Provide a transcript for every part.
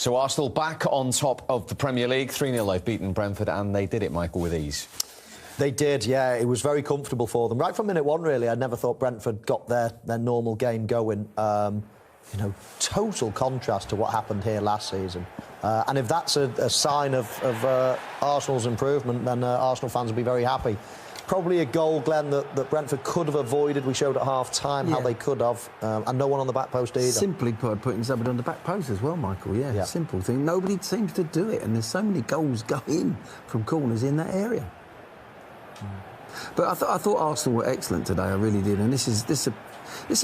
So Arsenal back on top of the Premier League. 3-0 they've beaten Brentford, and they did it, Michael, with ease. They did, yeah. It was very comfortable for them. Right from minute one, really, I never thought Brentford got their normal game going. You know, total contrast to what happened here last season. And if that's a sign of Arsenal's improvement, then Arsenal fans will be very happy. Probably a goal, Glenn, that Brentford could have avoided. We showed at half-time how they could have. And no one on the back post either. Simply putting somebody on the back post as well, Michael, yeah. Simple thing. Nobody seems to do it, and there's so many goals go in from corners in that area. But I thought Arsenal were excellent today, I really did. And this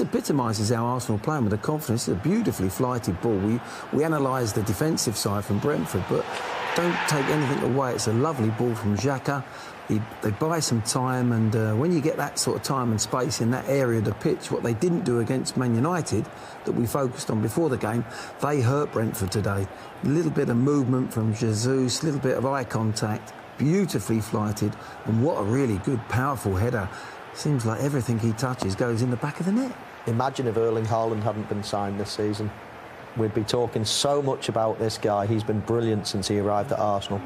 epitomises how Arsenal are playing with a confidence. It's a beautifully flighted ball. We analysed the defensive side from Brentford, but don't take anything away. It's a lovely ball from Xhaka. They buy some time, and when you get that sort of time and space in that area of the pitch, what they didn't do against Man United, that we focused on before the game, they hurt Brentford today. A little bit of movement from Jesus, a little bit of eye contact, beautifully flighted, and what a really good, powerful header. Seems like everything he touches goes in the back of the net. Imagine if Erling Haaland hadn't been signed this season. We'd be talking so much about this guy. He's been brilliant since he arrived at Arsenal.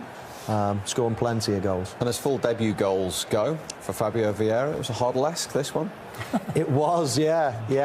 Scoring plenty of goals. And as full debut goals go for Fabio Viera, it was a Hoddle-esque, this one. It was, yeah. He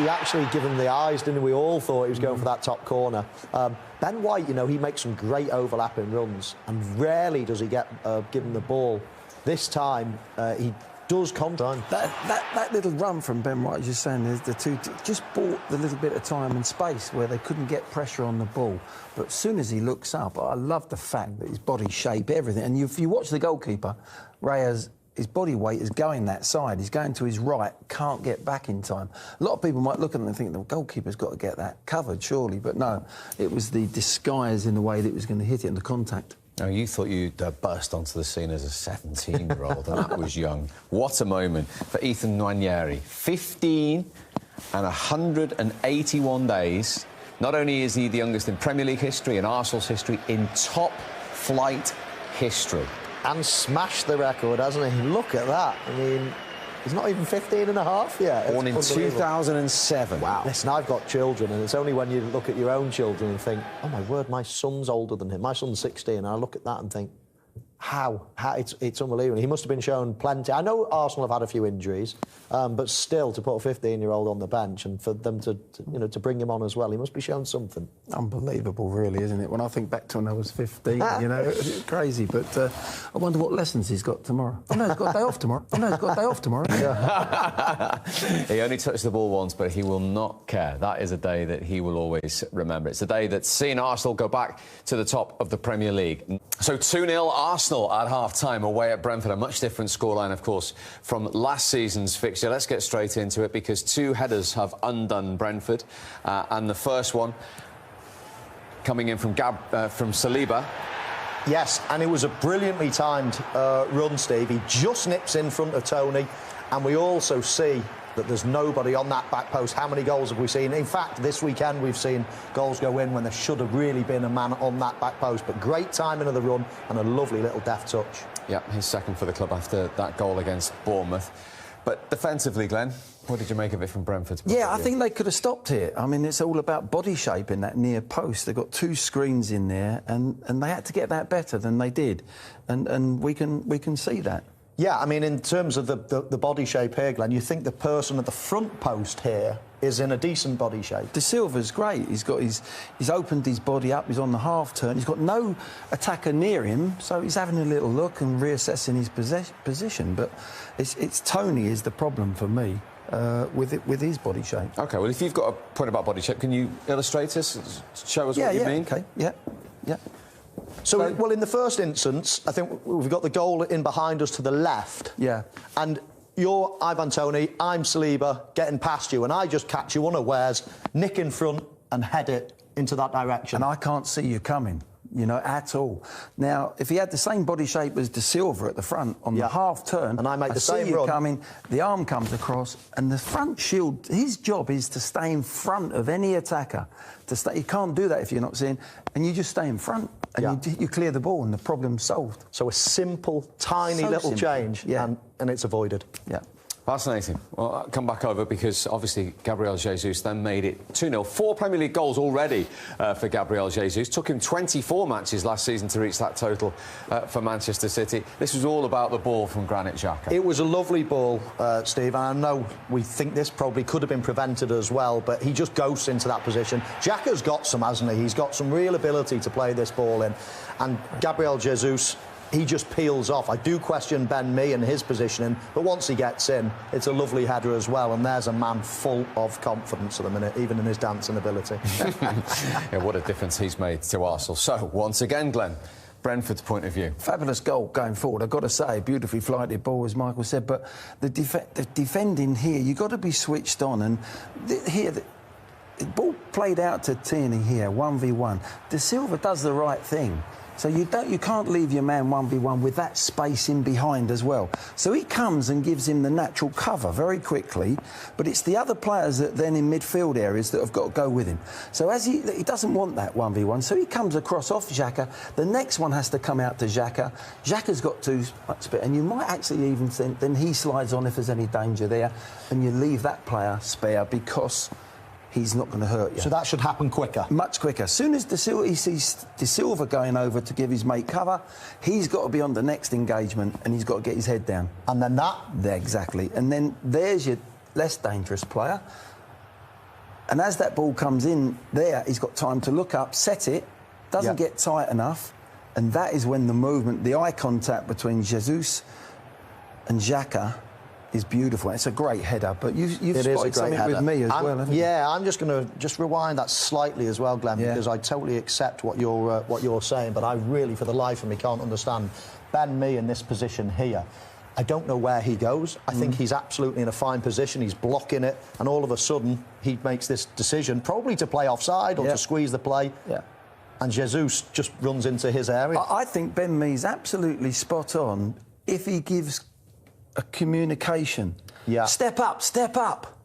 actually gave him the eyes, didn't he? We all thought he was going for that top corner. Ben White, you know, he makes some great overlapping runs, and rarely does he get given the ball. This time, he does come time. That little run from Ben White, as you're saying, the two just bought the little bit of time and space where they couldn't get pressure on the ball. But as soon as he looks up, I love the fact that his body shape, everything. And if you watch the goalkeeper, Reyes, his body weight is going that side. He's going to his right, can't get back in time. A lot of people might look at him and think the goalkeeper's got to get that covered, surely. But no, it was the disguise in the way that it was going to hit it and the contact. Oh, you thought you'd burst onto the scene as a 17-year-old, and that was young. What a moment for Ethan Nwaneri. 15 and 181 days. Not only is he the youngest in Premier League history, in Arsenal's history, in top-flight history. And smashed the record, hasn't he? Look at that. I mean, he's not even 15 and a half yet. Born in 2007. Wow. Listen, I've got children, and it's only when you look at your own children and think, oh, my word, my son's older than him. My son's 16, and I look at that and think, how? It's unbelievable. He must have been shown plenty. I know Arsenal have had a few injuries, but still, to put a 15-year-old on the bench and for them to bring him on as well, he must be shown something. Unbelievable, really, isn't it? When I think back to when I was 15, you know, it's crazy. But I wonder what lessons he's got tomorrow. Oh, no, he's got a day off tomorrow. Oh, no, he's got a day off tomorrow. Yeah. He only touched the ball once, but he will not care. That is a day that he will always remember. It's a day that's seen Arsenal go back to the top of the Premier League. So 2-0 Arsenal at half-time away at Brentford. A much different scoreline, of course, from last season's fixture. Let's get straight into it, because two headers have undone Brentford. And the first one coming in from Saliba. Yes, and it was a brilliantly timed run, Steve. He just nips in front of Tony, and we also see that there's nobody on that back post. How many goals have we seen? In fact, this weekend we've seen goals go in when there should have really been a man on that back post. But great timing of the run and a lovely little deft touch. Yeah, his second for the club after that goal against Bournemouth. But defensively, Glenn, what did you make of it from Brentford? Yeah, I think they could have stopped here. I mean, it's all about body shape in that near post. They've got two screens in there, and they had to get that better than they did. And we can see that. Yeah, I mean, in terms of the body shape here, Glenn, you think the person at the front post here is in a decent body shape. De Silva's great. He's opened his body up. He's on the half turn. He's got no attacker near him, so he's having a little look and reassessing his position. But it's Tony is the problem for me with his body shape. OK, well, if you've got a point about body shape, can you illustrate us, show us what you mean? OK, yeah. So, well, in the first instance, I think we've got the goal in behind us to the left. Yeah. And you're Ivan Toney, I'm Saliba, getting past you, and I just catch you unawares, nick in front and head it into that direction. And I can't see you coming, you know, at all. Now, if he had the same body shape as De Silva at the front on the half turn, and I make the same see you run coming, the arm comes across, and the front shield, his job is to stay in front of any attacker. You can't do that if you're not seeing, and you just stay in front. And you clear the ball, and the problem's solved. So a simple, tiny little change, and it's avoided. Yeah. Fascinating. Well, I'll come back over because obviously Gabriel Jesus then made it 2-0. 4 Premier League goals already for Gabriel Jesus. Took him 24 matches last season to reach that total for Manchester City. This was all about the ball from Granit Xhaka. It was a lovely ball, Steve, and I know we think this probably could have been prevented as well, but he just goes into that position. Xhaka's got some, hasn't he? He's got some real ability to play this ball in, and Gabriel Jesus, he just peels off. I do question Ben Mee and his positioning, but once he gets in, it's a lovely header as well, and there's a man full of confidence at the minute, even in his dancing ability. Yeah, what a difference he's made to Arsenal. So, once again, Glenn, Brentford's point of view. Fabulous goal going forward, I've got to say. Beautifully flighted ball, as Michael said, but the defending here, you've got to be switched on, and here... The ball played out to Tierney here, 1v1. De Silva does the right thing. So you can't leave your man 1v1 with that space in behind as well. So he comes and gives him the natural cover very quickly, but it's the other players that then in midfield areas that have got to go with him. So as he doesn't want that 1v1, so he comes across off Xhaka. The next one has to come out to Xhaka. Xhaka's got too much spit, and you might actually even think then he slides on if there's any danger there, and you leave that player spare because he's not going to hurt you. So that should happen quicker? Much quicker. As soon as he sees De Silva going over to give his mate cover, he's got to be on the next engagement and he's got to get his head down. And then that? There, exactly. And then there's your less dangerous player. And as that ball comes in there, he's got time to look up, set it, doesn't get tight enough, and that is when the movement, the eye contact between Jesus and Xhaka is beautiful. It's a great header, but you've spotted something with me as well, haven't you? Yeah, I'm just going to rewind that slightly as well, Glenn, because I totally accept what you're saying, but I really, for the life of me, can't understand Ben Mee in this position here. I don't know where he goes. I think he's absolutely in a fine position. He's blocking it, and all of a sudden he makes this decision, probably to play offside or to squeeze the play. Yeah. And Jesus just runs into his area. I think Ben Mee's absolutely spot on if he gives a communication. Yeah. Step up.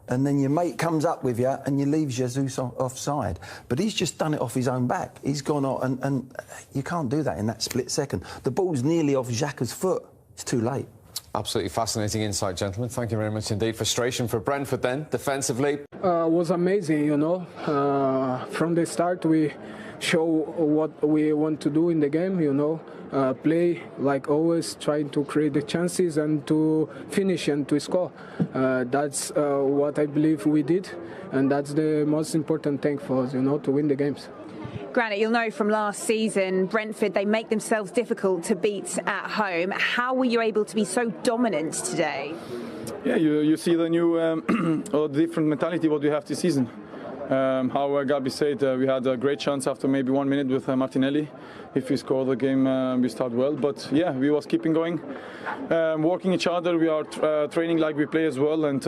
And then your mate comes up with you and you leave Jesus offside. But he's just done it off his own back. He's gone on, and you can't do that in that split second. The ball's nearly off Xhaka's foot. It's too late. Absolutely fascinating insight, gentlemen. Thank you very much indeed. Frustration for Brentford then, defensively. Was amazing, you know. From the start, we show what we want to do in the game, you know. Play like always, trying to create the chances and to finish and to score. That's what I believe we did, and that's the most important thing for us, you know, to win the games. Granit, you'll know from last season, Brentford, they make themselves difficult to beat at home. How were you able to be so dominant today? Yeah, you see the new or different mentality what we have this season. How Gabi said, we had a great chance after maybe 1 minute with Martinelli. If we score the game, we start well. But yeah, we was keeping going, working each other. We are training like we play as well, and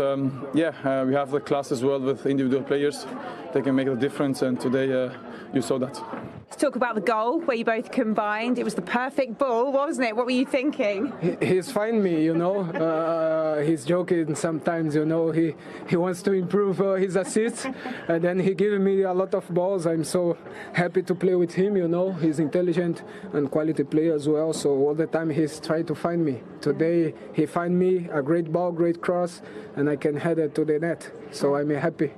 we have the class as well with individual players. They can make a difference, and today you saw that. Let's talk about the goal where you both combined. It was the perfect ball, wasn't it? What were you thinking? He's fine me, you know. He's joking sometimes, you know. He wants to improve his assists, and then he gives me a lot of balls. I'm so happy to play with him, you know. He's intelligent and quality player as well, so all the time he's trying to find me. Today he find me, a great ball, great cross, and I can head it to the net, so I'm happy.